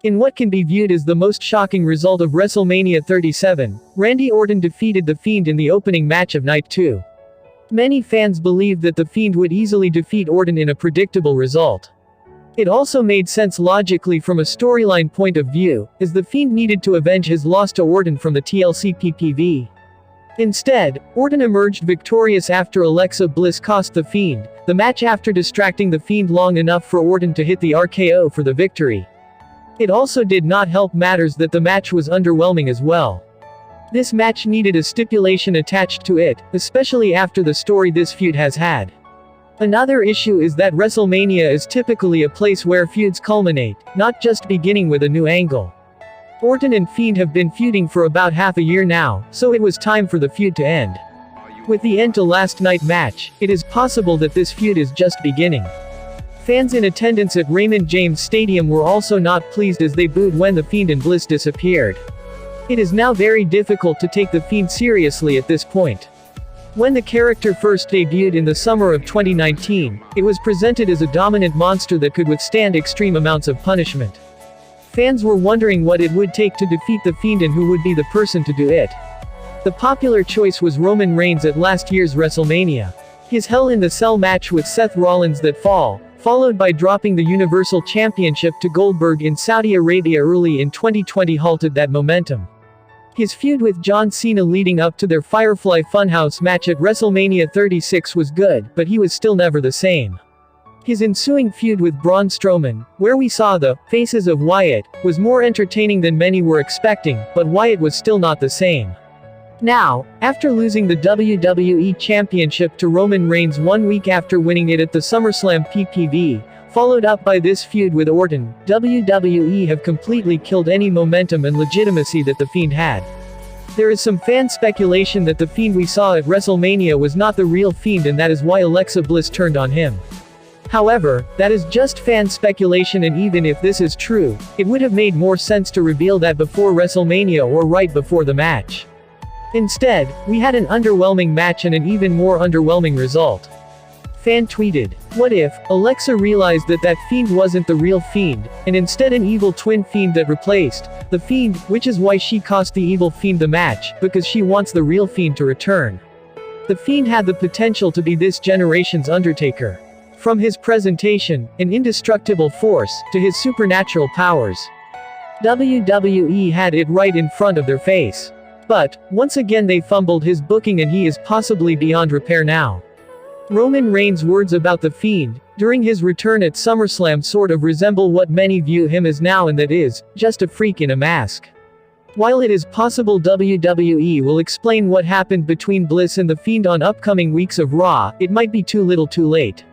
In what can be viewed as the most shocking result of WrestleMania 37, Randy Orton defeated The Fiend in the opening match of Night 2. Many fans believed that The Fiend would easily defeat Orton in a predictable result. It also made sense logically from a storyline point of view, as The Fiend needed to avenge his loss to Orton from the TLC PPV. Instead, Orton emerged victorious after Alexa Bliss cost The Fiend the match after distracting The Fiend long enough for Orton to hit the RKO for the victory. It also did not help matters that the match was underwhelming as well. This match needed a stipulation attached to it, especially after the story this feud has had. Another issue is that WrestleMania is typically a place where feuds culminate, not just beginning with a new angle. Orton and Fiend have been feuding for about half a year now, so it was time for the feud to end. With the end to last night match, it is possible that this feud is just beginning. Fans in attendance at Raymond James Stadium were also not pleased as they booed when The Fiend and Bliss disappeared. It is now very difficult to take The Fiend seriously at this point. When the character first debuted in the summer of 2019, it was presented as a dominant monster that could withstand extreme amounts of punishment. Fans were wondering what it would take to defeat The Fiend and who would be the person to do it. The popular choice was Roman Reigns at last year's WrestleMania. His Hell in the Cell match with Seth Rollins that fall, followed by dropping the Universal Championship to Goldberg in Saudi Arabia early in 2020 halted that momentum. His feud with John Cena leading up to their Firefly Funhouse match at WrestleMania 36 was good, but he was still never the same. His ensuing feud with Braun Strowman, where we saw the faces of Wyatt, was more entertaining than many were expecting, but Wyatt was still not the same. Now, after losing the WWE Championship to Roman Reigns 1 week after winning it at the SummerSlam PPV, followed up by this feud with Orton, WWE have completely killed any momentum and legitimacy that The Fiend had. There is some fan speculation that The Fiend we saw at WrestleMania was not the real Fiend and that is why Alexa Bliss turned on him. However, that is just fan speculation, and even if this is true, it would have made more sense to reveal that before WrestleMania or right before the match. Instead, we had an underwhelming match and an even more underwhelming result. Fan tweeted, "What if Alexa realized that that Fiend wasn't the real Fiend, and instead an evil twin Fiend that replaced the Fiend, which is why she cost the evil Fiend the match, because she wants the real Fiend to return." The Fiend had the potential to be this generation's Undertaker. From his presentation, an indestructible force, to his supernatural powers. WWE had it right in front of their face. But, once again they fumbled his booking and he is possibly beyond repair now. Roman Reigns' words about The Fiend, during his return at SummerSlam sort of resemble what many view him as now, and that is, just a freak in a mask. While it is possible WWE will explain what happened between Bliss and The Fiend on upcoming weeks of Raw, it might be too little too late.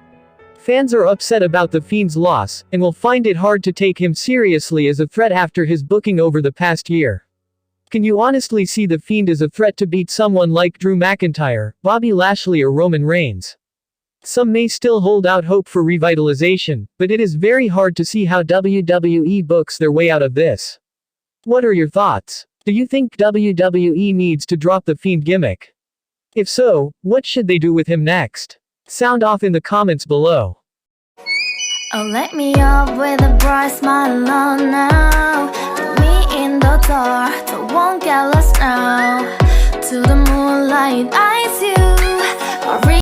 Fans are upset about The Fiend's loss, and will find it hard to take him seriously as a threat after his booking over the past year. Can you honestly see The Fiend as a threat to beat someone like Drew McIntyre, Bobby Lashley or Roman Reigns? Some may still hold out hope for revitalization, but it is very hard to see how WWE books their way out of this. What are your thoughts? Do you think WWE needs to drop the Fiend gimmick? If so, what should they do with him next? Sound off in the comments below. Oh, let me up with a bright smile on now. Put me in the dark.